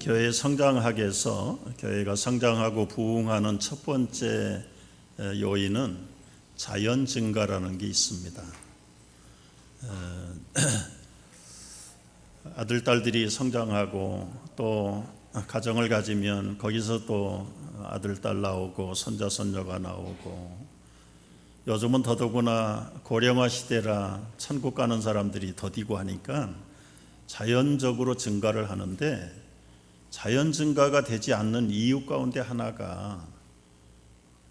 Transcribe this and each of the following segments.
교회 성장하기 위해서 교회가 성장하고 부흥하는 첫 번째 요인은 자연 증가라는 게 있습니다. 아들, 딸들이 성장하고 또 가정을 가지면 거기서 또 아들, 딸 나오고 손자, 손녀가 나오고 요즘은 더더구나 고령화 시대라 천국 가는 사람들이 더디고 하니까 자연적으로 증가를 하는데 자연 증가가 되지 않는 이유 가운데 하나가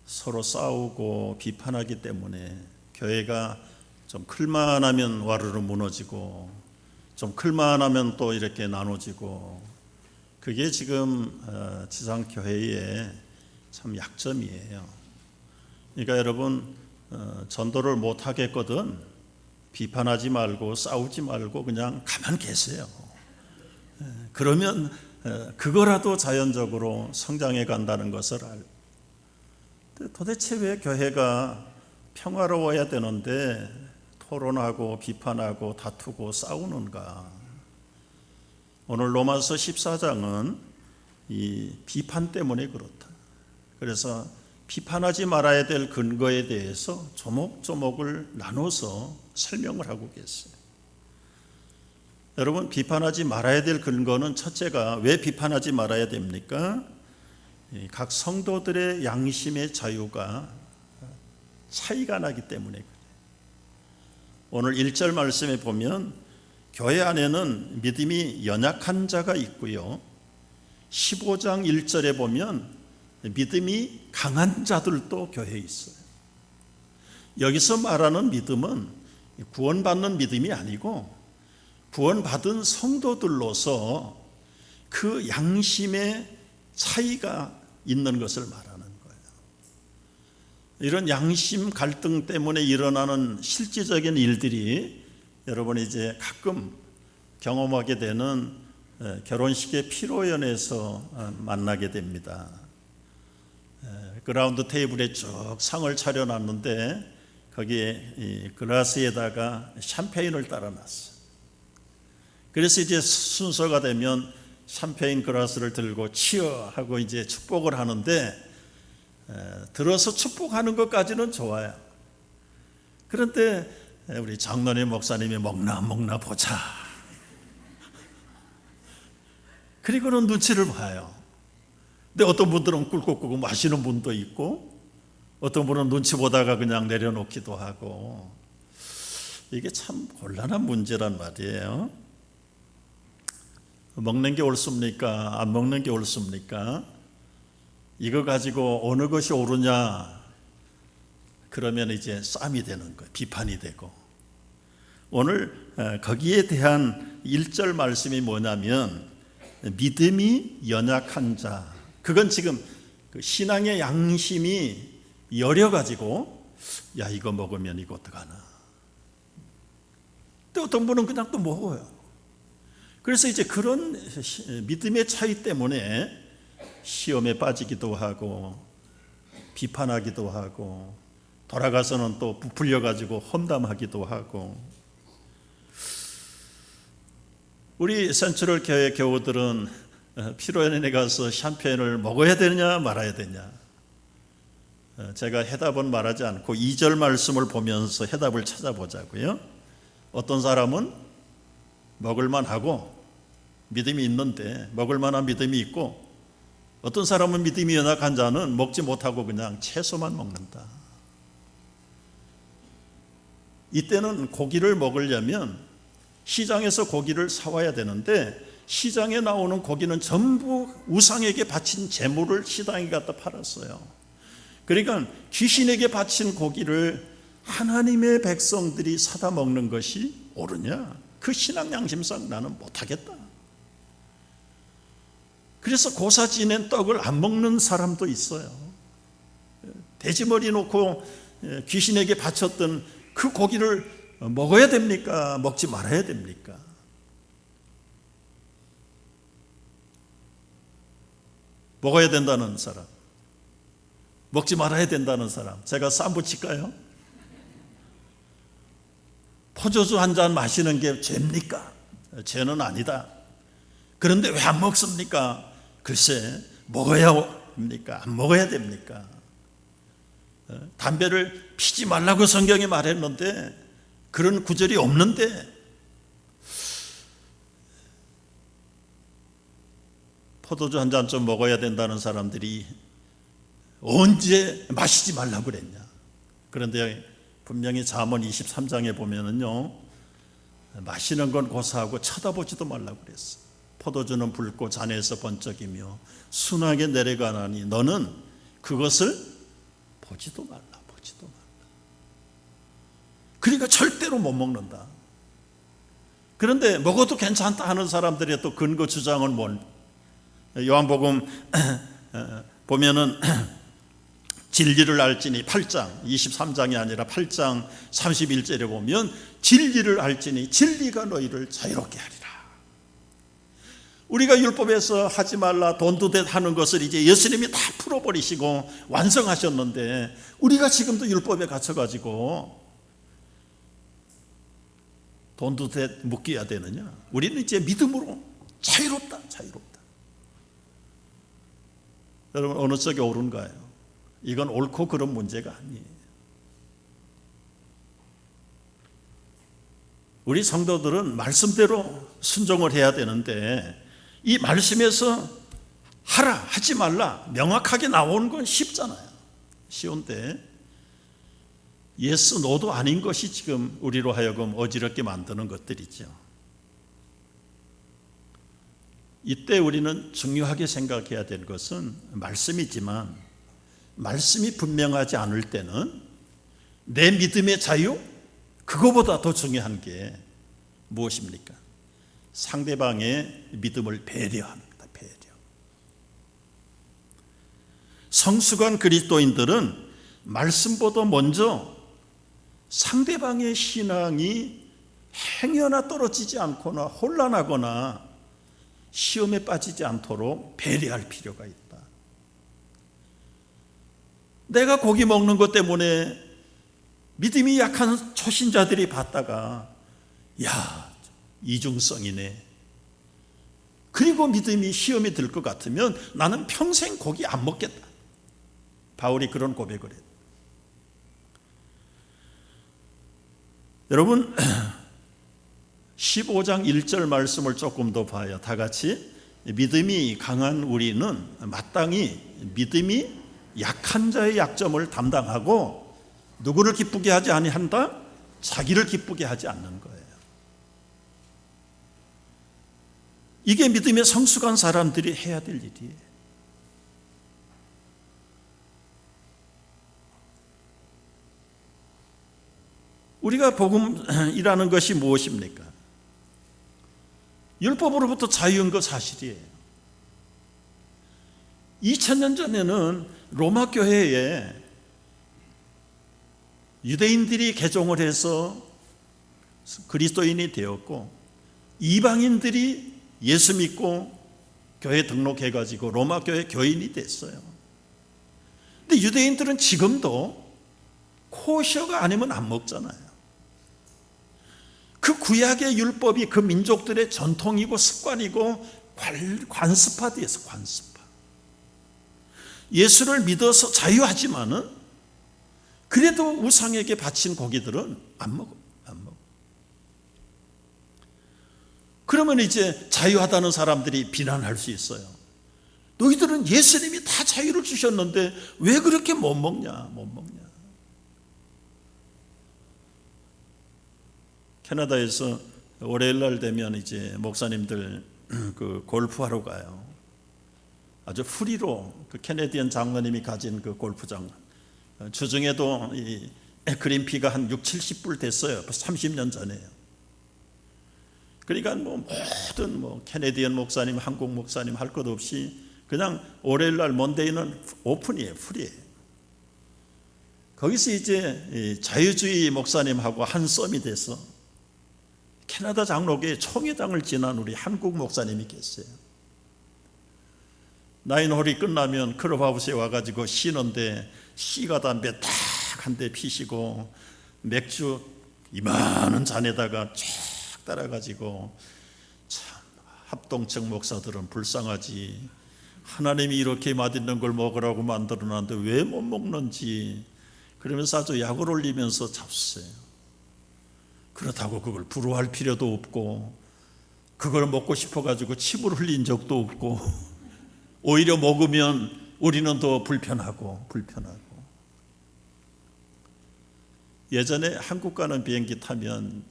서로 싸우고 비판하기 때문에 교회가 좀 클만 하면 와르르 무너지고 좀 클만 하면 또 이렇게 나눠지고 그게 지금 지상교회의 참 약점이에요. 그러니까 여러분 전도를 못 하겠거든 비판하지 말고 싸우지 말고 그냥 가만 계세요. 그러면 그거라도 자연적으로 성장해 간다는 것을 도대체 왜 교회가 평화로워야 되는데 토론하고 비판하고 다투고 싸우는가? 오늘 로마서 14장은 이 비판 때문에 그렇다. 그래서 비판하지 말아야 될 근거에 대해서 조목조목을 나눠서 설명을 하고 계세요. 여러분, 비판하지 말아야 될 근거는 첫째가 왜 비판하지 말아야 됩니까? 각 성도들의 양심의 자유가 차이가 나기 때문에 그래요. 오늘 1절 말씀에 보면 교회 안에는 믿음이 연약한 자가 있고요. 15장 1절에 보면 믿음이 강한 자들도 교회에 있어요. 여기서 말하는 믿음은 구원받는 믿음이 아니고 구원받은 성도들로서 그 양심의 차이가 있는 것을 말하는 거예요. 이런 양심 갈등 때문에 일어나는 실질적인 일들이 여러분이 이제 가끔 경험하게 되는 결혼식의 피로연에서 만나게 됩니다. 그라운드 테이블에 쭉 상을 차려놨는데 거기에 글라스에다가 샴페인을 따라놨어요. 그래서 이제 순서가 되면 샴페인 글라스를 들고 치어 하고 이제 축복을 하는데 들어서 축복하는 것까지는 좋아요. 그런데 우리 장로님 목사님이 먹나 보자. 그리고는 눈치를 봐요. 근데 어떤 분들은 꿀꺽꿀꺽 마시는 분도 있고 어떤 분은 눈치 보다가 그냥 내려놓기도 하고 이게 참 곤란한 문제란 말이에요. 먹는 게 옳습니까? 안 먹는 게 옳습니까? 이거 가지고 어느 것이 옳으냐? 그러면 이제 싸움이 되는 거예요. 비판이 되고. 오늘 거기에 대한 1절 말씀이 뭐냐면 믿음이 연약한 자. 그건 지금 그 신앙의 양심이 여려가지고 야 이거 먹으면 이거 어떡하나. 또 어떤 분은 그냥 또 먹어요. 그래서 이제 그런 믿음의 차이 때문에 시험에 빠지기도 하고 비판하기도 하고 돌아가서는 또 부풀려 가지고 험담하기도 하고 우리 센트럴 교회 교우들은 피로연에 가서 샴페인을 먹어야 되냐 말아야 되냐 제가 해답은 말하지 않고 2절 말씀을 보면서 해답을 찾아보자고요. 어떤 사람은 먹을만 하고 믿음이 있는데 먹을 만한 믿음이 있고 어떤 사람은 믿음이 연약한 자는 먹지 못하고 그냥 채소만 먹는다. 이때는 고기를 먹으려면 시장에서 고기를 사와야 되는데 시장에 나오는 고기는 전부 우상에게 바친 제물을 시장에 갖다 팔았어요. 그러니까 귀신에게 바친 고기를 하나님의 백성들이 사다 먹는 것이 옳으냐? 그 신앙 양심상 나는 못하겠다. 그래서 고사 지낸 떡을 안 먹는 사람도 있어요. 돼지머리 놓고 귀신에게 바쳤던 그 고기를 먹어야 됩니까? 먹지 말아야 됩니까? 먹어야 된다는 사람, 먹지 말아야 된다는 사람, 제가 쌈 붙일까요? 포도주 한 잔 마시는 게 죄입니까? 죄는 아니다. 그런데 왜 안 먹습니까? 글쎄, 먹어야 됩니까? 안 먹어야 됩니까? 담배를 피지 말라고 성경이 말했는데 그런 구절이 없는데 포도주 한 잔 좀 먹어야 된다는 사람들이 언제 마시지 말라고 그랬냐? 그런데 분명히 잠언 23장에 보면은요, 마시는 건 고사하고 쳐다보지도 말라고 그랬어. 포도주는 붉고 잔에서 번쩍이며 순하게 내려가나니 너는 그것을 보지도 말라. 그러니까 절대로 못 먹는다. 그런데 먹어도 괜찮다 하는 사람들의 또 근거 주장은 뭘? 요한복음 보면은 진리를 알지니 8장 23장이 아니라 8장 31절에 보면 진리를 알지니 진리가 너희를 자유롭게 하리라. 우리가 율법에서 하지 말라 돈두댓 하는 것을 이제 예수님이 다 풀어버리시고 완성하셨는데 우리가 지금도 율법에 갇혀가지고 돈두댓 묶여야 되느냐? 우리는 이제 믿음으로 자유롭다. 여러분, 어느 쪽에 옳은가요? 이건 옳고 그런 문제가 아니에요. 우리 성도들은 말씀대로 순종을 해야 되는데 이 말씀에서 하라 하지 말라 명확하게 나오는 건 쉽잖아요. 쉬운데 예스 노도 아닌 것이 지금 우리로 하여금 어지럽게 만드는 것들이죠. 이때 우리는 중요하게 생각해야 될 것은 말씀이지만 말씀이 분명하지 않을 때는 내 믿음의 자유, 그거보다 더 중요한 게 무엇입니까? 상대방의 믿음을 배려합니다. 배려. 성숙한 그리스도인들은 말씀보다 먼저 상대방의 신앙이 행여나 떨어지지 않거나 혼란하거나 시험에 빠지지 않도록 배려할 필요가 있다. 내가 고기 먹는 것 때문에 믿음이 약한 초신자들이 봤다가 야, 이중성이네. 그리고 믿음이 시험에 들 것 같으면 나는 평생 고기 안 먹겠다. 바울이 그런 고백을 했다. 여러분 15장 1절 말씀을 조금 더 봐요. 다 같이. 믿음이 강한 우리는 마땅히 믿음이 약한 자의 약점을 담당하고 누구를 기쁘게 하지 아니한다? 자기를 기쁘게 하지 않는 거예요. 이게 믿음의 성숙한 사람들이 해야 될 일이에요. 우리가 복음이라는 것이 무엇입니까? 율법으로부터 자유인 것 사실이에요. 2000년 전에는 로마 교회에 유대인들이 개종을 해서 그리스도인이 되었고 이방인들이 예수 믿고 교회 등록해가지고 로마 교회 교인이 됐어요. 근데 유대인들은 지금도 코셔가 아니면 안 먹잖아요. 그 구약의 율법이 그 민족들의 전통이고 습관이고 관습화되어 있어. 관습화. 예수를 믿어서 자유하지만은 그래도 우상에게 바친 고기들은 안 먹어. 그러면 이제 자유하다는 사람들이 비난할 수 있어요. 너희들은 예수님이 다 자유를 주셨는데 왜 그렇게 못 먹냐? 캐나다에서 월요일 날 되면 이제 목사님들 그 골프하러 가요. 아주 프리로 그 캐네디언 장로님이 가진 그 골프장. 주중에도 이 그린피가 한 60-70불 됐어요. 30년 전에요. 그러니까 모든 캐네디언 목사님, 한국 목사님 할 것 없이 그냥 월요일 날 먼데이는 오픈이에요. 프리예요. 거기서 이제 자유주의 목사님하고 한 썸이 돼서 캐나다 장로교회 총회장을 지난 우리 한국 목사님이 계세요. 나인홀이 끝나면 클럽하우스에 와가지고 쉬는데 시가 담배 딱 한 대 피시고 맥주 이만한 잔에다가 쫙 따라가지고 참 합동청 목사들은 불쌍하지. 하나님이 이렇게 맛있는 걸 먹으라고 만들어놨는데 왜 못 먹는지 그러면서 아주 약을 올리면서 잡수세요. 그렇다고 그걸 부러워할 필요도 없고 그걸 먹고 싶어가지고 침을 흘린 적도 없고 오히려 먹으면 우리는 더 불편하고. 예전에 한국 가는 비행기 타면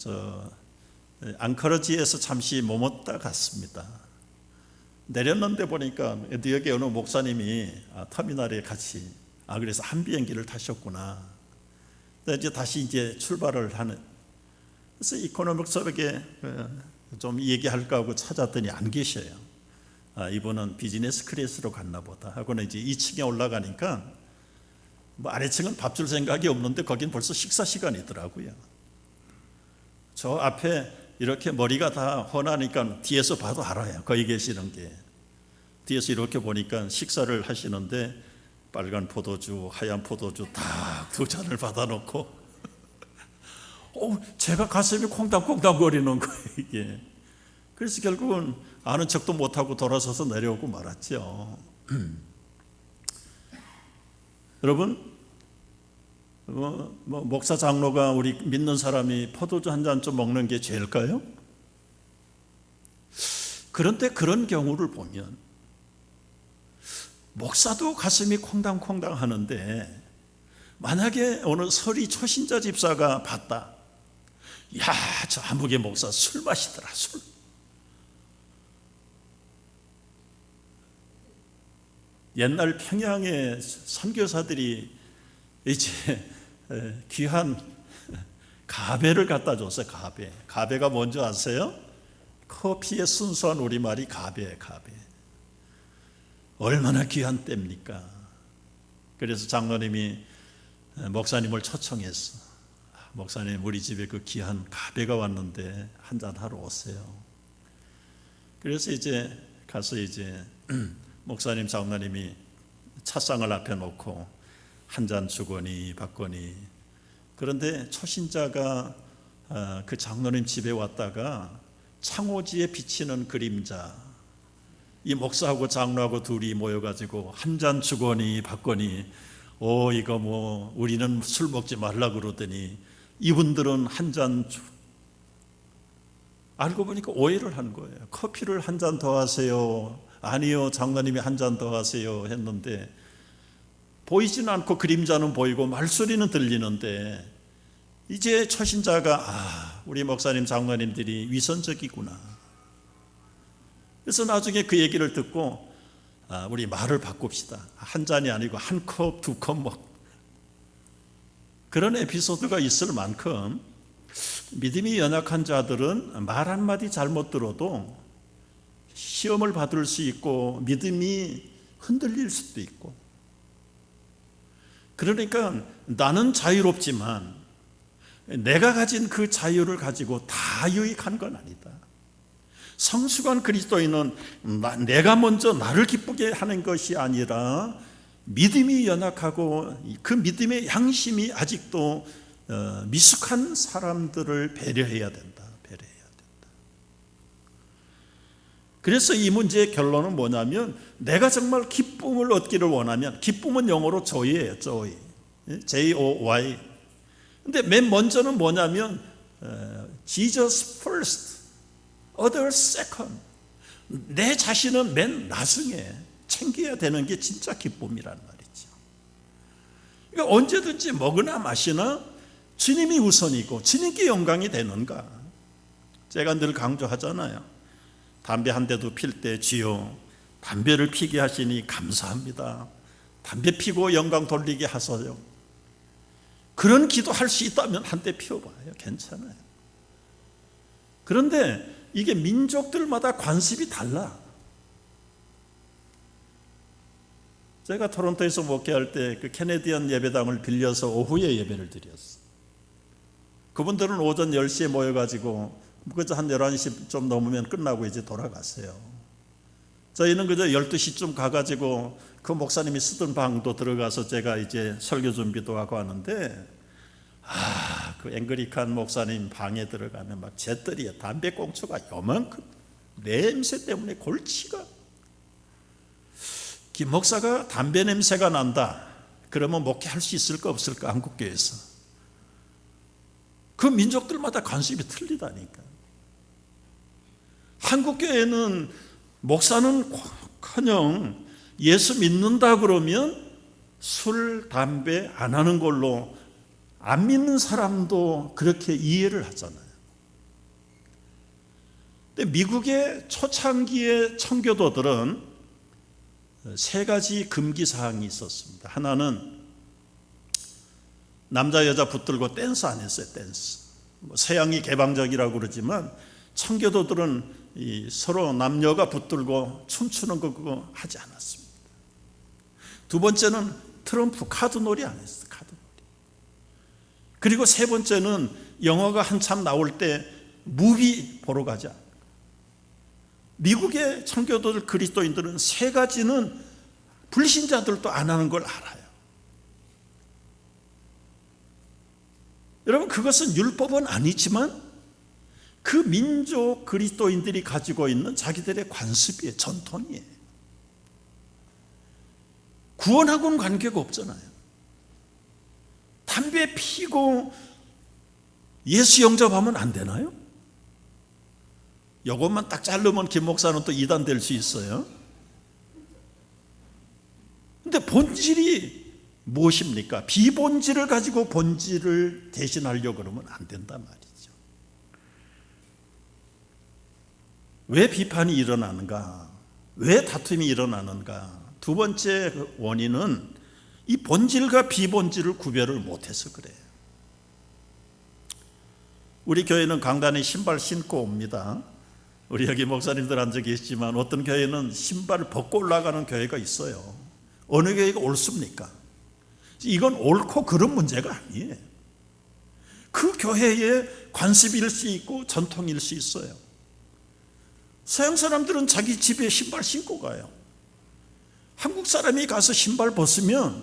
앙카라지에서 잠시 머물다 갔습니다. 내렸는데 보니까 뉴욕의 어느 목사님이 터미널에 같이 그래서 한 비행기를 타셨구나. 이제 다시 출발을 하는. 그래서 이코노믹스럽게 좀 얘기할까 하고 찾았더니 안 계셔요. 이분은 비즈니스 클래스로 갔나 보다 하고는 이제 2층에 올라가니까 아래층은 밥 줄 생각이 없는데 거긴 벌써 식사 시간이더라고요. 저 앞에 이렇게 머리가 다 훤하니까 뒤에서 봐도 알아요. 거기 계시는 게. 뒤에서 이렇게 보니까 식사를 하시는데 빨간 포도주, 하얀 포도주 다 2잔을 받아놓고 제가 가슴이 콩닥콩닥 거리는 거예요, 이게. 그래서 결국은 아는 척도 못하고 돌아서서 내려오고 말았죠. 여러분, 목사 장로가 우리 믿는 사람이 포도주 한 잔 좀 먹는 게 죄일까요? 그런데 그런 경우를 보면 목사도 가슴이 콩당콩당 하는데 만약에 어느 서리 초신자 집사가 봤다. 야, 저 한국의 목사 술 마시더라, 술. 옛날 평양의 선교사들이 이제 귀한 가베를 갖다 줬어요. 가베가 뭔지 아세요? 커피의 순수한 우리말이 가베. 얼마나 귀한 때입니까? 그래서 장로님이 목사님을 초청했어. 목사님, 우리 집에 그 귀한 가베가 왔는데 한잔 하러 오세요. 그래서 이제 가서 이제 목사님, 장로님이 찻상을 앞에 놓고 한 잔 주거니 받거니. 그런데 초신자가 그 장로님 집에 왔다가 창호지에 비치는 그림자, 이 목사하고 장로하고 둘이 모여가지고 한 잔 주거니 받거니. 이거 우리는 술 먹지 말라 그러더니 이분들은 한 잔 알고 보니까 오해를 한 거예요. 커피를 한 잔 더 하세요. 아니요, 장로님이 한 잔 더 하세요 했는데 보이지는 않고 그림자는 보이고 말소리는 들리는데 이제 초신자가 우리 목사님, 장로님들이 위선적이구나. 그래서 나중에 그 얘기를 듣고 우리 말을 바꿉시다. 한 잔이 아니고 한 컵, 2컵 먹. 그런 에피소드가 있을 만큼 믿음이 연약한 자들은 말 한마디 잘못 들어도 시험을 받을 수 있고 믿음이 흔들릴 수도 있고. 그러니까 나는 자유롭지만 내가 가진 그 자유를 가지고 다 유익한 건 아니다. 성숙한 그리스도인은 내가 먼저 나를 기쁘게 하는 것이 아니라 믿음이 연약하고 그 믿음의 양심이 아직도 미숙한 사람들을 배려해야 된다. 그래서 이 문제의 결론은 뭐냐면 내가 정말 기쁨을 얻기를 원하면, 기쁨은 영어로 joy예요. J-O-Y. 근데 맨 먼저는 뭐냐면 Jesus first, others second. 내 자신은 맨 나중에 챙겨야 되는 게 진짜 기쁨이란 말이죠. 그러니까 언제든지 먹으나 마시나 주님이 우선이고 주님께 영광이 되는가. 제가 늘 강조하잖아요. 담배 한 대도 필 때 주여 담배를 피게 하시니 감사합니다. 담배 피고 영광 돌리게 하소요. 그런 기도할 수 있다면 한 대 피워봐요. 괜찮아요. 그런데 이게 민족들마다 관습이 달라. 제가 토론토에서 목회할 때 그 캐네디언 예배당을 빌려서 오후에 예배를 드렸어요. 그분들은 오전 10시에 모여가지고 그저 한 11시 좀 넘으면 끝나고 이제 돌아갔어요. 저희는 그저 12시쯤 가가지고 그 목사님이 쓰던 방도 들어가서 제가 이제 설교 준비도 하고 하는데 그 앵그리칸 목사님 방에 들어가면 막 잿더리에 담배꽁초가 요만큼. 냄새 때문에 골치가. 김 목사가 담배 냄새가 난다. 그러면 목회할 수 있을까 없을까? 한국교회에서. 그 민족들마다 관습이 틀리다니까. 한국교회는 목사는커녕 예수 믿는다 그러면 술, 담배 안 하는 걸로 안 믿는 사람도 그렇게 이해를 하잖아요. 근데 미국의 초창기의 청교도들은 세 가지 금기 사항이 있었습니다. 하나는 남자 여자 붙들고 댄스 안 했어요. 댄스. 서양이 개방적이라고 그러지만 청교도들은 서로 남녀가 붙들고 춤추는 거 그거 하지 않았습니다. 두 번째는 트럼프 카드놀이 안 했어요. 카드놀이. 그리고 세 번째는 영화가 한참 나올 때 무비 보러 가지 않아요. 미국의 청교도들 그리스도인들은 세 가지는 불신자들도 안 하는 걸 알아요. 여러분, 그것은 율법은 아니지만 그 민족 그리스도인들이 가지고 있는 자기들의 관습이에요. 전통이에요. 구원하고는 관계가 없잖아요. 담배 피고 예수 영접하면 안 되나요? 이것만 딱 자르면 김 목사는 또 이단 될 수 있어요. 근데 본질이 무엇입니까? 비본질을 가지고 본질을 대신하려고 그러면 안 된단 말이죠. 왜 비판이 일어나는가? 왜 다툼이 일어나는가? 두 번째 원인은 이 본질과 비본질을 구별을 못해서 그래요. 우리 교회는 강단에 신발 신고 옵니다. 우리 여기 목사님들 앉아 계시지만 어떤 교회는 신발을 벗고 올라가는 교회가 있어요. 어느 교회가 옳습니까? 이건 옳고 그런 문제가 아니에요. 그 교회의 관습일 수 있고 전통일 수 있어요. 서양 사람들은 자기 집에 신발 신고 가요. 한국 사람이 가서 신발 벗으면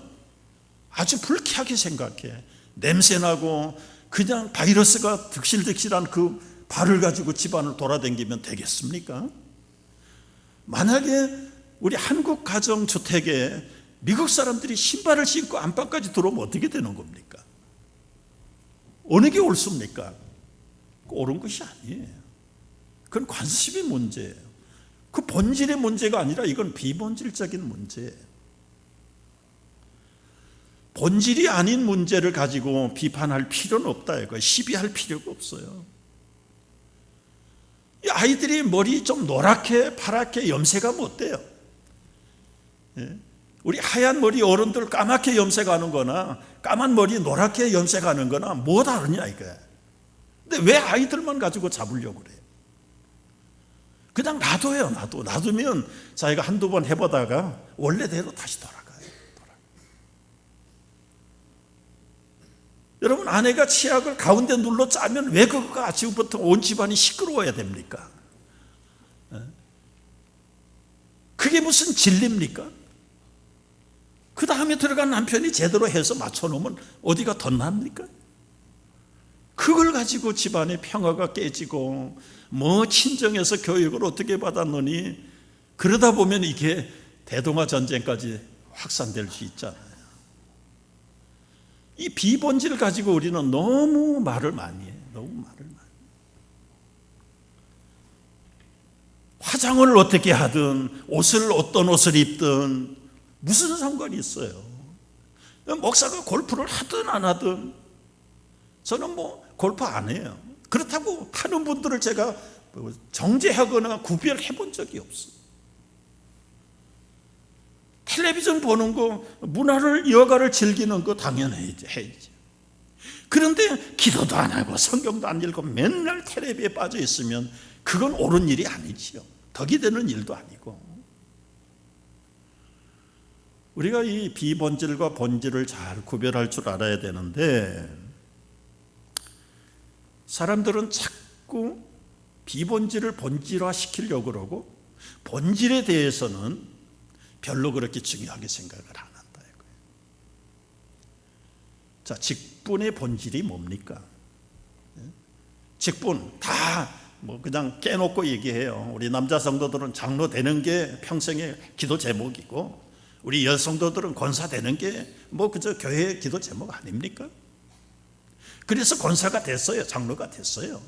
아주 불쾌하게 생각해. 냄새나고 그냥 바이러스가 득실득실한 그 발을 가지고 집안을 돌아다니면 되겠습니까? 만약에 우리 한국 가정주택에 미국 사람들이 신발을 신고 안방까지 들어오면 어떻게 되는 겁니까? 어느 게 옳습니까? 옳은 것이 아니에요. 그건 관습의 문제예요. 그 본질의 문제가 아니라 이건 비본질적인 문제예요. 본질이 아닌 문제를 가지고 비판할 필요는 없다 이거예요. 시비할 필요가 없어요. 이 아이들이 머리 좀 노랗게 파랗게 염색하면 어때요? 우리 하얀 머리 어른들 까맣게 염색하는 거나 까만 머리 노랗게 염색하는 거나 뭐 다르냐 이거야. 근데 왜 아이들만 가지고 잡으려고 그래요? 그냥 놔둬요. 놔두면 자기가 한두 번 해보다가 원래대로 다시 돌아가요. 여러분, 아내가 치약을 가운데 눌러 짜면 왜 그거가 아침부터 온 집안이 시끄러워야 됩니까? 그게 무슨 진리입니까? 그 다음에 들어간 남편이 제대로 해서 맞춰놓으면 어디가 덧납니까? 그걸 가지고 집안의 평화가 깨지고 뭐 친정에서 교육을 어떻게 받았느니 그러다 보면 이게 대동아 전쟁까지 확산될 수 있잖아요. 이 비본질을 가지고 우리는 너무 말을 많이 해요. 너무 말을 많이 해요. 화장을 어떻게 하든 어떤 옷을 입든 무슨 상관이 있어요. 목사가 골프를 하든 안 하든 저는 뭐 골프 안 해요. 그렇다고 하는 분들을 제가 정죄하거나 구별해 본 적이 없어요. 텔레비전 보는 거, 문화를 여가를 즐기는 거 당연해야지. 그런데 기도도 안 하고 성경도 안 읽고 맨날 텔레비에 빠져 있으면 그건 옳은 일이 아니지요. 덕이 되는 일도 아니고. 우리가 이 비본질과 본질을 잘 구별할 줄 알아야 되는데 사람들은 자꾸 비본질을 본질화 시키려고 그러고 본질에 대해서는 별로 그렇게 중요하게 생각을 안 한다 이거예요. 자, 직분의 본질이 뭡니까? 직분 다 뭐 그냥 깨놓고 얘기해요. 우리 남자 성도들은 장로 되는 게 평생의 기도 제목이고, 우리 여성도들은 권사 되는 게 뭐 그저 교회의 기도 제목 아닙니까? 그래서 권사가 됐어요. 장로가 됐어요.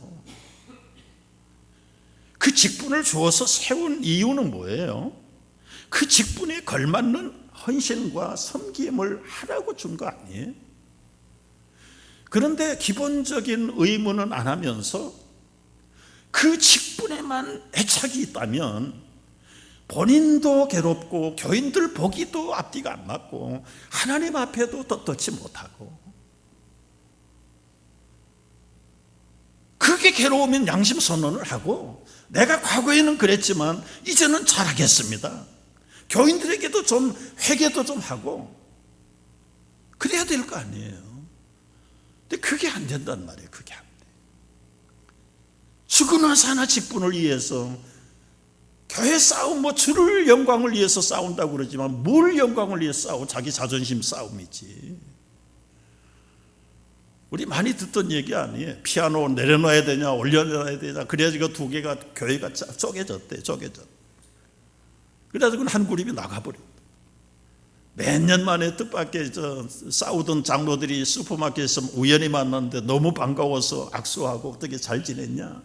그 직분을 주어서 세운 이유는 뭐예요? 그 직분에 걸맞는 헌신과 섬김을 하라고 준 거 아니에요? 그런데 기본적인 의무는 안 하면서 그 직분에만 애착이 있다면 본인도 괴롭고 교인들 보기도 앞뒤가 안 맞고 하나님 앞에도 떳떳지 못하고, 그게 괴로우면 양심 선언을 하고, 내가 과거에는 그랬지만 이제는 잘하겠습니다, 교인들에게도 좀 회개도 좀 하고 그래야 될 거 아니에요. 근데 그게 안 된단 말이에요. 그게 안 돼. 죽으나 사나 직분을 위해서 교회 싸움, 뭐 주를 영광을 위해서 싸운다고 그러지만 뭘 영광을 위해서 싸워? 자기 자존심 싸움이지. 우리 많이 듣던 얘기 아니에요? 피아노 내려놔야 되냐 올려놔야 되냐, 그래야지 그 두 개가 교회가 쪼개졌대. 그래가지고 한 그룹이 나가버렸다. 몇 년 만에 뜻밖의 싸우던 장로들이 슈퍼마켓에서 우연히 만났는데 너무 반가워서 악수하고 어떻게 잘 지냈냐.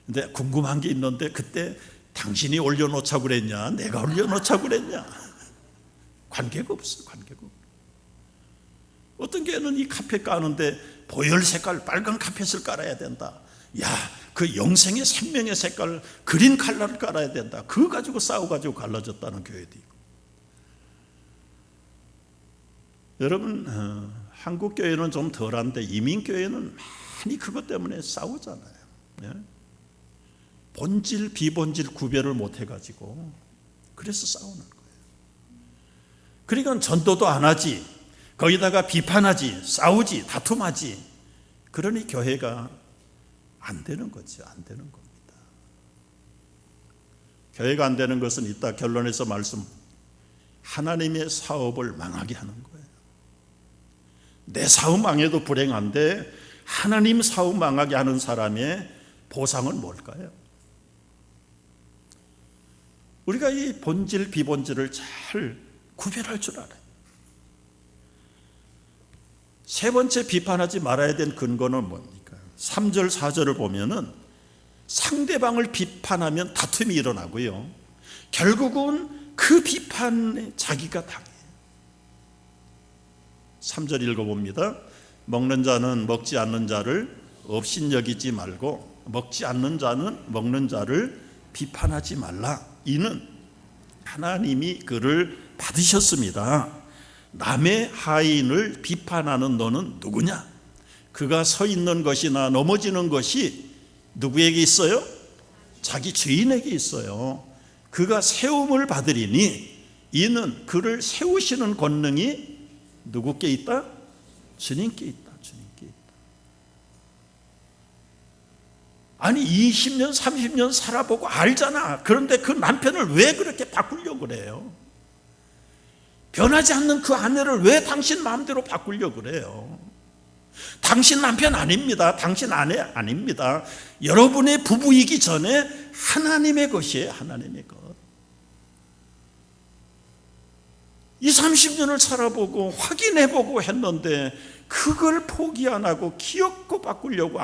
근데 궁금한 게 있는데, 그때 당신이 올려놓자고 그랬냐 내가 올려놓자고 그랬냐, 관계가 없어. 관계가 없어. 어떤 교회는 이 카펫 까는데 보혈 색깔 빨간 카펫을 깔아야 된다. 야, 그 영생의 생명의 색깔 그린 칼라를 깔아야 된다. 그거 가지고 싸워가지고 갈라졌다는 교회도 있고. 여러분, 한국 교회는 좀 덜한데 이민 교회는 많이 그것 때문에 싸우잖아요. 네? 본질 비본질 구별을 못 해가지고 그래서 싸우는 거예요. 그러니까 전도도 안 하지, 거기다가 비판하지, 싸우지, 다툼하지. 그러니 교회가 안 되는 거죠. 안 되는 겁니다. 교회가 안 되는 것은 이따 결론에서 말씀, 하나님의 사업을 망하게 하는 거예요. 내 사업 망해도 불행한데 하나님 사업 망하게 하는 사람의 보상은 뭘까요? 우리가 이 본질 비본질을 잘 구별할 줄 알아요. 세 번째 비판하지 말아야 될 근거는 뭡니까? 3절 4절을 보면은 상대방을 비판하면 다툼이 일어나고요, 결국은 그 비판에 자기가 당해요. 3절 읽어봅니다. 먹는 자는 먹지 않는 자를 업신여기지 말고 먹지 않는 자는 먹는 자를 비판하지 말라. 이는 하나님이 그를 받으셨습니다. 남의 하인을 비판하는 너는 누구냐? 그가 서 있는 것이나 넘어지는 것이 누구에게 있어요? 자기 주인에게 있어요. 그가 세움을 받으리니 이는 그를 세우시는 권능이 누구께 있다? 주님께 있다. 주님께 있다. 아니 20년 30년 살아보고 알잖아. 그런데 그 남편을 왜 그렇게 바꾸려고 그래요? 변하지 않는 그 아내를 왜 당신 마음대로 바꾸려고 그래요? 당신 남편 아닙니다. 당신 아내 아닙니다. 여러분의 부부이기 전에 하나님의 것이에요. 하나님의 것. 20, 30년을 살아보고 확인해보고 했는데 그걸 포기 안 하고 기어코 바꾸려고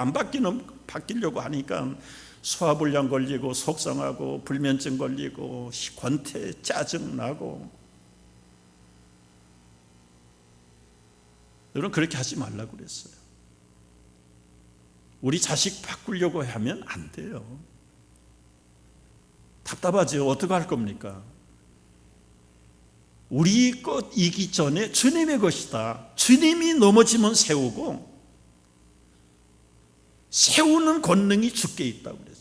바뀌려고 하니까 소화불량 걸리고 속상하고 불면증 걸리고 권태 짜증나고. 여러분 그렇게 하지 말라고 그랬어요. 우리 자식 바꾸려고 하면 안 돼요. 답답하죠. 어떻게 할 겁니까? 우리 것이기 전에 주님의 것이다. 주님이 넘어지면 세우고 세우는 권능이 주께 있다고 그랬어요.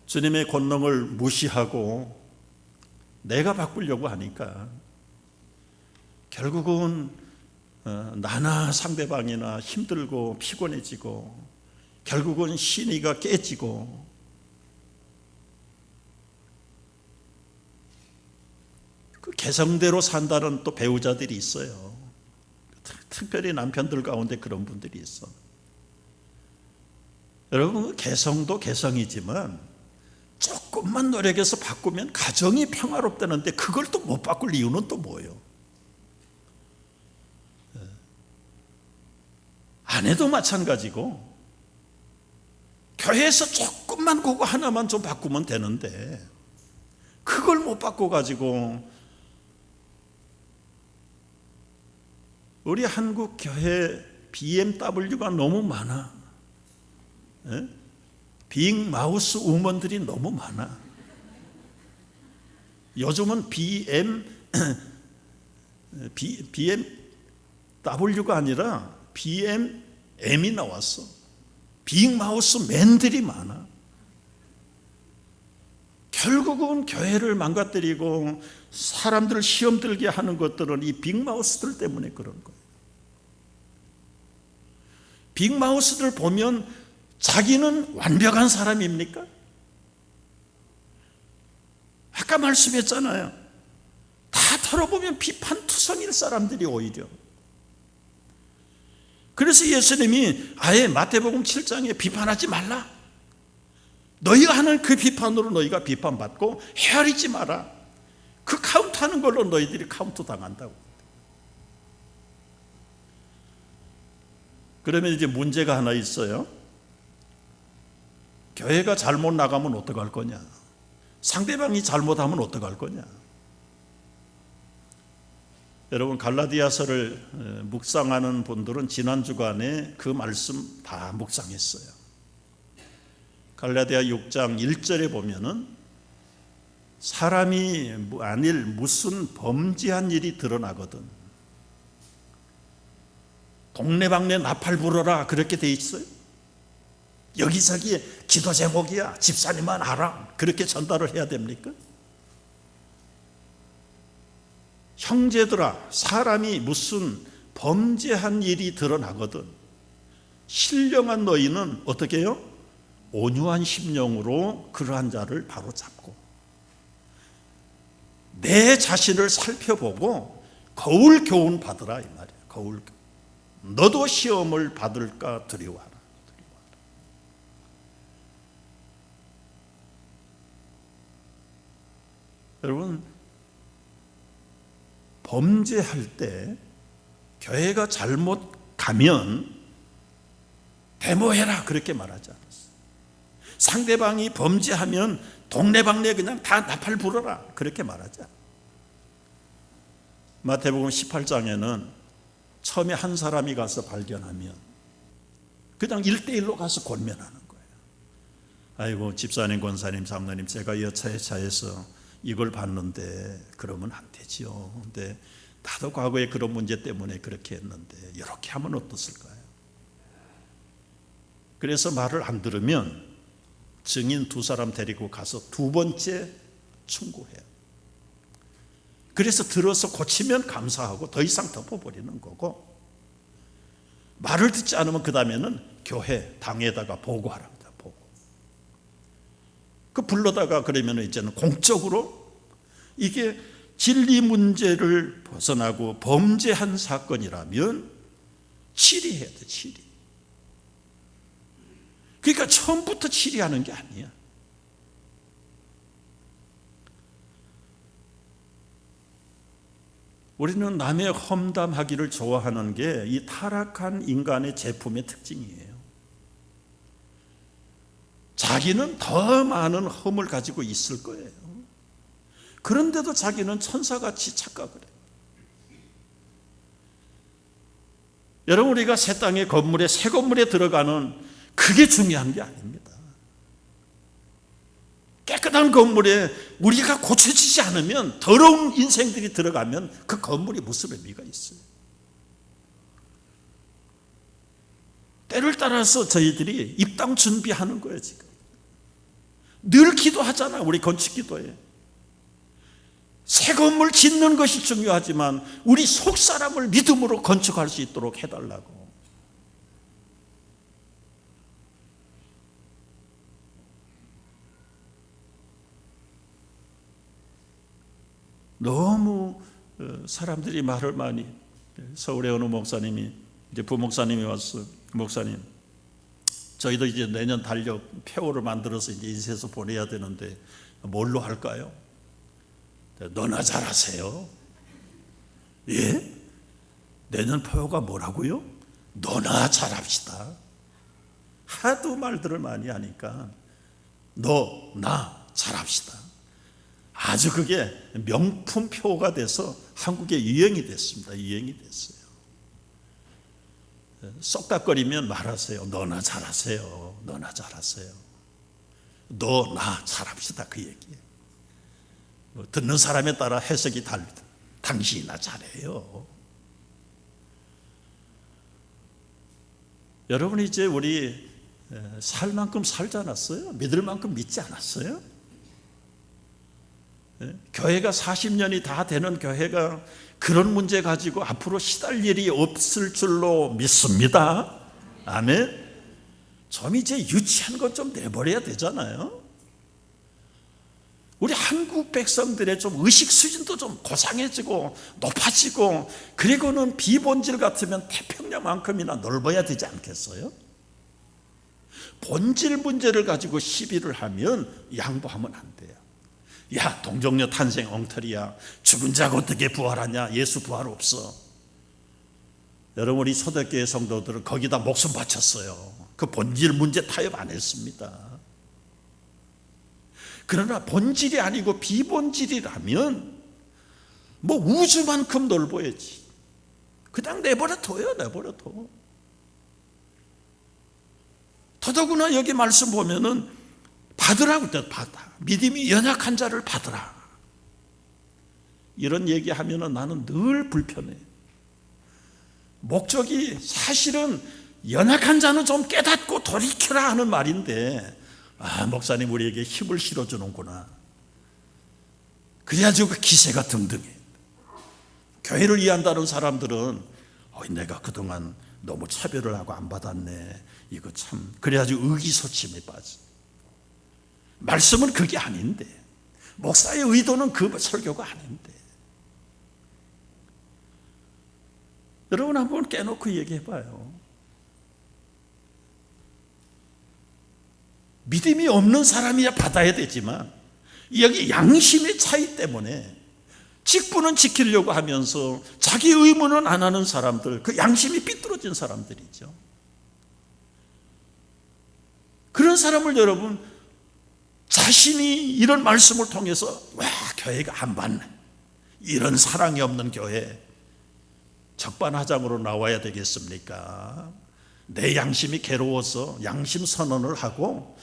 주님의 권능을 무시하고 내가 바꾸려고 하니까 결국은 나나 상대방이나 힘들고 피곤해지고 결국은 신의가 깨지고 그 개성대로 산다는 또 배우자들이 있어요. 특별히 남편들 가운데 그런 분들이 있어. 여러분, 개성도 개성이지만 조금만 노력해서 바꾸면 가정이 평화롭다는데 그걸 또 못 바꿀 이유는 또 뭐예요? 아내도 마찬가지고, 교회에서 조금만 그거 하나만 좀 바꾸면 되는데 그걸 못 바꿔가지고 우리 한국 교회 BMW가 너무 많아. 빅마우스 우먼들이 너무 많아. 요즘은 BMW가 아니라 BMM이 나왔어. 빅마우스 맨들이 많아. 결국은 교회를 망가뜨리고 사람들을 시험 들게 하는 것들은 이 빅마우스들 때문에 그런 거예요. 빅마우스들 보면 자기는 완벽한 사람입니까? 아까 말씀했잖아요. 다 털어보면 비판투성일 사람들이 오히려. 그래서 예수님이 아예 마태복음 7장에 비판하지 말라. 너희가 하는 그 비판으로 너희가 비판받고 헤아리지 마라. 그 카운트하는 걸로 너희들이 카운트 당한다고. 그러면 이제 문제가 하나 있어요. 교회가 잘못 나가면 어떡할 거냐? 상대방이 잘못하면 어떡할 거냐? 여러분, 갈라디아서를 묵상하는 분들은 지난 주간에 그 말씀 다 묵상했어요. 갈라디아 6장 1절에 보면은 사람이 만일 무슨 범죄한 일이 드러나거든 동네방네 나팔 불어라 그렇게 돼 있어요. 여기저기 기도 제목이야. 집사님만 알아. 그렇게 전달을 해야 됩니까? 형제들아, 사람이 무슨 범죄한 일이 드러나거든 신령한 너희는 어떻게 해요? 온유한 심령으로 그러한 자를 바로 잡고 내 자신을 살펴보고 거울 교훈 받으라 이 말이야. 거울. 너도 시험을 받을까 두려워하라. 여러분, 범죄할 때 교회가 잘못 가면 데모해라 그렇게 말하지 않았어요. 상대방이 범죄하면 동네방네 그냥 다 나팔 불어라 그렇게 말하지 않아요. 마태복음 18장에는 처음에 한 사람이 가서 발견하면 그냥 1대1로 가서 권면하는 거예요. 아이고 집사님, 권사님, 장로님, 제가 여차에 차에서 이걸 봤는데 그러면 안 되지요. 근데 나도 과거에 그런 문제 때문에 그렇게 했는데 이렇게 하면 어떻을까요? 그래서 말을 안 들으면 증인 2사람 데리고 가서 2번째 충고해요. 그래서 들어서 고치면 감사하고 더 이상 덮어버리는 거고, 말을 듣지 않으면 그 다음에는 교회 당에다가 보고하랍니다. 보고. 그 불러다가 그러면 이제는 공적으로 이게 진리 문제를 벗어나고 범죄한 사건이라면 치리해야 돼. 치리. 그러니까 처음부터 치리하는 게 아니야. 우리는 남의 험담하기를 좋아하는 게 이 타락한 인간의 제품의 특징이에요. 자기는 더 많은 험을 가지고 있을 거예요. 그런데도 자기는 천사같이 착각을 해요. 여러분, 우리가 새 땅의 건물에, 새 건물에 들어가는 그게 중요한 게 아닙니다. 깨끗한 건물에 우리가 고쳐지지 않으면, 더러운 인생들이 들어가면 그 건물이 무슨 의미가 있어요? 때를 따라서 저희들이 입당 준비하는 거예요. 지금 늘 기도하잖아. 우리 건축 기도에 새 건물 짓는 것이 중요하지만 우리 속 사람을 믿음으로 건축할 수 있도록 해달라고. 너무 사람들이 말을 많이 서울의 어느 목사님이 이제 부목사님이 왔어. 목사님, 저희도 이제 내년 달력 표를 만들어서 이제 인쇄해서 보내야 되는데 뭘로 할까요? 너나 잘하세요. 예? 내년 표가 뭐라고요? 너나 잘합시다. 하도 말들을 많이 하니까 너, 나 잘합시다. 아주 그게 명품 표가 돼서 한국에 유행이 됐습니다. 유행이 됐어요. 쏙닥거리면 말하세요. 너나 잘하세요. 너나 잘하세요. 너, 나 잘합시다. 그 얘기예요. 듣는 사람에 따라 해석이 다릅니다. 당신이나 잘해요. 여러분, 이제 우리 살 만큼 살지 않았어요? 믿을 만큼 믿지 않았어요? 교회가 40년이 다 되는 교회가 그런 문제 가지고 앞으로 시달 일이 없을 줄로 믿습니다. 아멘. 좀 이제 유치한 것 좀 내버려야 되잖아요. 우리 한국 백성들의 좀 의식 수준도 좀 고상해지고 높아지고, 그리고는 비본질 같으면 태평양만큼이나 넓어야 되지 않겠어요? 본질 문제를 가지고 시비를 하면 양보하면 안 돼요. 야, 동정녀 탄생 엉터리야. 죽은 자가 어떻게 부활하냐. 예수 부활 없어. 여러분, 우리 초대교회 성도들은 거기다 목숨 바쳤어요. 그 본질 문제 타협 안 했습니다. 그러나 본질이 아니고 비본질이라면 뭐 우주만큼 넓어야지. 그냥 내버려둬요. 내버려둬. 더더구나 여기 말씀 보면은 받으라고 때 받아. 믿음이 연약한 자를 받으라. 이런 얘기하면은 나는 늘 불편해. 목적이 사실은 연약한 자는 좀 깨닫고 돌이켜라 하는 말인데, 아, 목사님 우리에게 힘을 실어주는구나. 그래야지 그 기세가 등등해. 교회를 이해한다는 사람들은 내가 그동안 너무 차별을 하고 안 받았네. 이거 참, 그래야지 의기소침에 빠져. 말씀은 그게 아닌데, 목사의 의도는 그 설교가 아닌데. 여러분 한번 깨놓고 얘기해봐요. 믿음이 없는 사람이야 받아야 되지만, 여기 양심의 차이 때문에 직분은 지키려고 하면서 자기 의무는 안 하는 사람들, 그 양심이 삐뚤어진 사람들이죠. 그런 사람을 여러분, 자신이 이런 말씀을 통해서 와, 교회가 안 받네, 이런 사랑이 없는 교회, 적반하장으로 나와야 되겠습니까? 내 양심이 괴로워서 양심 선언을 하고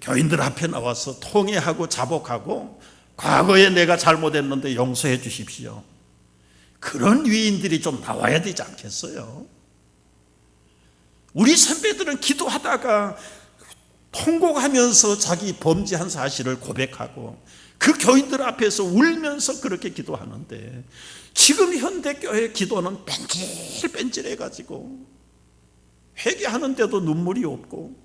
교인들 앞에 나와서 통회하고 자복하고 과거에 내가 잘못했는데 용서해 주십시오. 그런 위인들이 좀 나와야 되지 않겠어요? 우리 선배들은 기도하다가 통곡하면서 자기 범죄한 사실을 고백하고 그 교인들 앞에서 울면서 그렇게 기도하는데, 지금 현대교회 기도는 뺀질뺀질해가지고 회개하는데도 눈물이 없고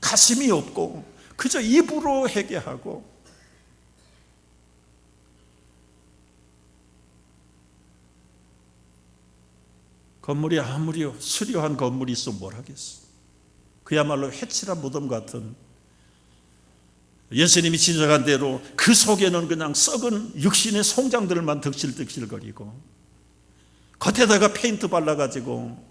가슴이 없고 그저 입으로 회개하고, 건물이 아무리 수려한 건물이 있으면 뭘 하겠어. 그야말로 해칠한 무덤 같은, 예수님이 지적한 대로 그 속에는 그냥 썩은 육신의 송장들만 득실득실거리고, 겉에다가 페인트 발라가지고,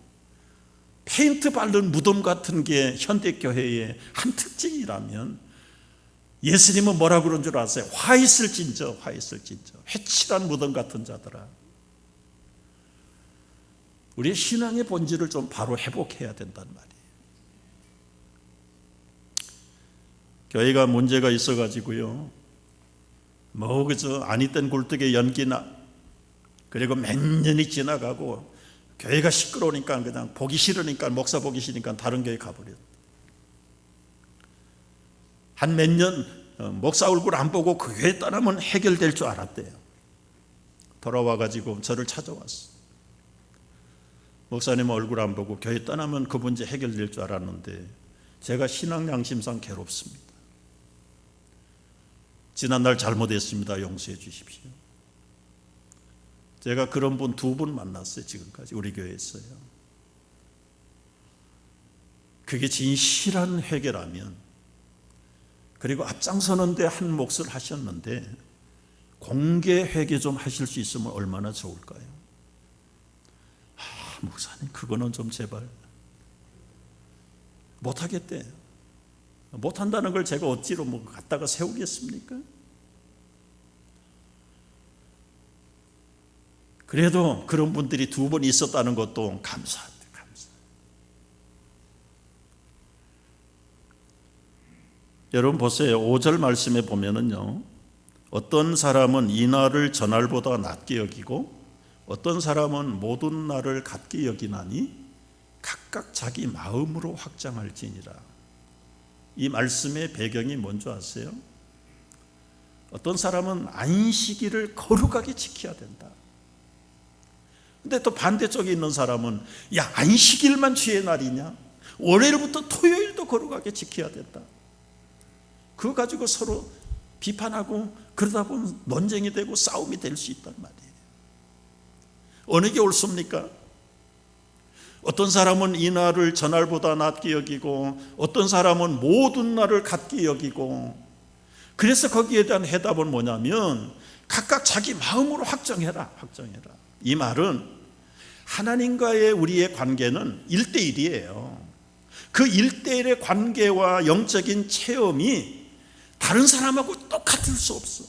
페인트 바른 무덤 같은 게 현대교회의 한 특징이라면, 예수님은 뭐라고 그런 줄 아세요? 화 있을진저, 화 있을진저, 해칠한 무덤 같은 자들아. 우리의 신앙의 본질을 좀 바로 회복해야 된단 말이에요. 교회가 문제가 있어가지고요, 뭐 그저 아니땐 굴뚝에 연기나, 그리고 몇 년이 지나가고 교회가 시끄러우니까 그냥 보기 싫으니까, 목사 보기 싫으니까 다른 교회 가버려. 한 몇 년 목사 얼굴 안 보고 그 교회 떠나면 해결될 줄 알았대요. 돌아와가지고 저를 찾아왔어. 목사님 얼굴 안 보고 교회 떠나면 그 문제 해결될 줄 알았는데 제가 신앙 양심상 괴롭습니다. 지난날 잘못했습니다. 용서해 주십시오. 제가 그런 분 2분 만났어요. 지금까지 우리 교회에서요. 그게 진실한 회개라면, 그리고 앞장서는데 한 몫을 하셨는데 공개 회개 좀 하실 수 있으면 얼마나 좋을까요? 목사님 그거는 좀 제발 못하겠대. 못한다는 걸 제가 어찌로 갖다가 세우겠습니까? 그래도 그런 분들이 2번 있었다는 것도 감사합니다. 여러분 보세요. 5절 말씀에 보면은요, 어떤 사람은 이 날을 저날보다 낮게 여기고 어떤 사람은 모든 날을 같게 여기나니 각각 자기 마음으로 확장할지니라. 이 말씀의 배경이 뭔지 아세요? 어떤 사람은 안식일을 거룩하게 지켜야 된다. 근데 또 반대쪽에 있는 사람은 야, 안식일만 주의 날이냐? 월요일부터 토요일도 거룩하게 지켜야 된다. 그거 가지고 서로 비판하고 그러다 보면 논쟁이 되고 싸움이 될 수 있단 말이에요. 어느 게 옳습니까? 어떤 사람은 이 날을 저날보다 낮게 여기고 어떤 사람은 모든 날을 같게 여기고, 그래서 거기에 대한 해답은 뭐냐면 각각 자기 마음으로 확정해라. 이 말은 하나님과의 우리의 관계는 1대1이에요. 그 1대1의 관계와 영적인 체험이 다른 사람하고 똑같을 수 없어.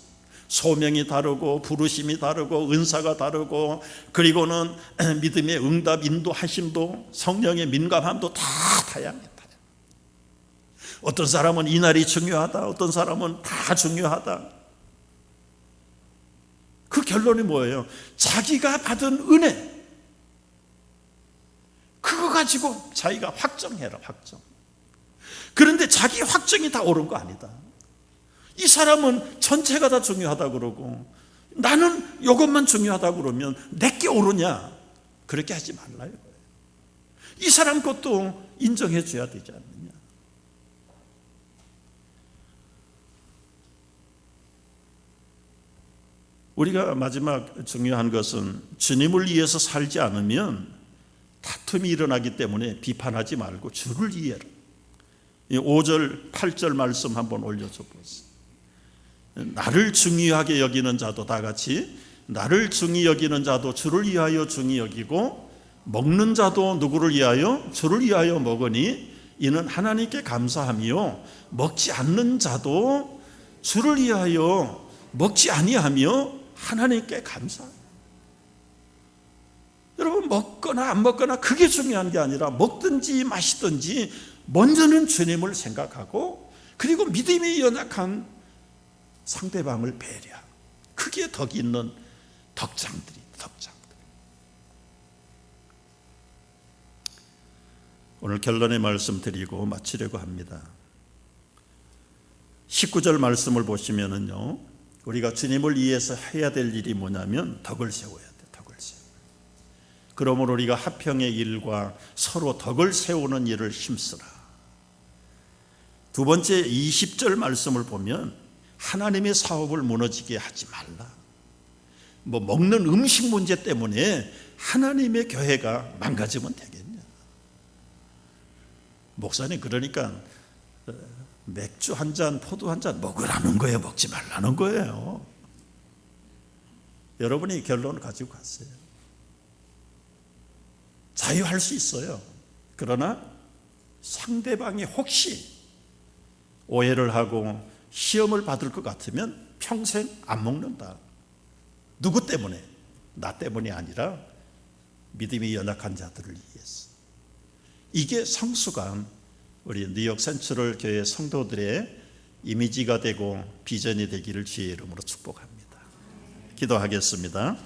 소명이 다르고 부르심이 다르고 은사가 다르고, 그리고는 믿음의 응답 인도하심도 성령의 민감함도 다 다양해. 어떤 사람은 이 날이 중요하다, 어떤 사람은 다 중요하다. 그 결론이 뭐예요? 자기가 받은 은혜, 그거 가지고 자기가 확정해라. 그런데 자기 확정이 다 옳은 거 아니다. 이 사람은 전체가 다 중요하다 그러고 나는 이것만 중요하다 그러면 내게 옳으냐? 그렇게 하지 말라요. 이 사람 것도 인정해 줘야 되지 않느냐? 우리가 마지막 중요한 것은 주님을 위해서 살지 않으면 다툼이 일어나기 때문에 비판하지 말고 주를 위해라. 5절 8절 말씀 한번 올려줘 보세요. 나를 중요하게 여기는 자도, 다 같이 나를 중히 여기는 자도 주를 위하여 중히 여기고, 먹는 자도 누구를 위하여? 주를 위하여 먹으니 이는 하나님께 감사하며, 먹지 않는 자도 주를 위하여 먹지 아니하며 하나님께 감사합니다. 여러분, 먹거나 안 먹거나 그게 중요한 게 아니라 먹든지 마시든지 먼저는 주님을 생각하고, 그리고 믿음이 연약한 상대방을 배려하고, 그게 덕이 있는 덕장들. 오늘 결론의 말씀 드리고 마치려고 합니다. 19절 말씀을 보시면은요, 우리가 주님을 위해서 해야 될 일이 뭐냐면 덕을 세워야 돼. 그러므로 우리가 화평의 일과 서로 덕을 세우는 일을 힘쓰라. 두 번째 20절 말씀을 보면 하나님의 사업을 무너지게 하지 말라. 먹는 음식 문제 때문에 하나님의 교회가 망가지면 되겠냐? 목사님, 그러니까 맥주 한 잔, 포도 한 잔 먹으라는 거예요? 먹지 말라는 거예요? 여러분이 결론을 가지고 갔어요. 자유할 수 있어요. 그러나 상대방이 혹시 오해를 하고 시험을 받을 것 같으면 평생 안 먹는다. 누구 때문에? 나 때문이 아니라 믿음이 연약한 자들을 위해서. 이게 성수관, 우리 뉴욕 센트럴 교회 성도들의 이미지가 되고 비전이 되기를 주의 이름으로 축복합니다. 기도하겠습니다.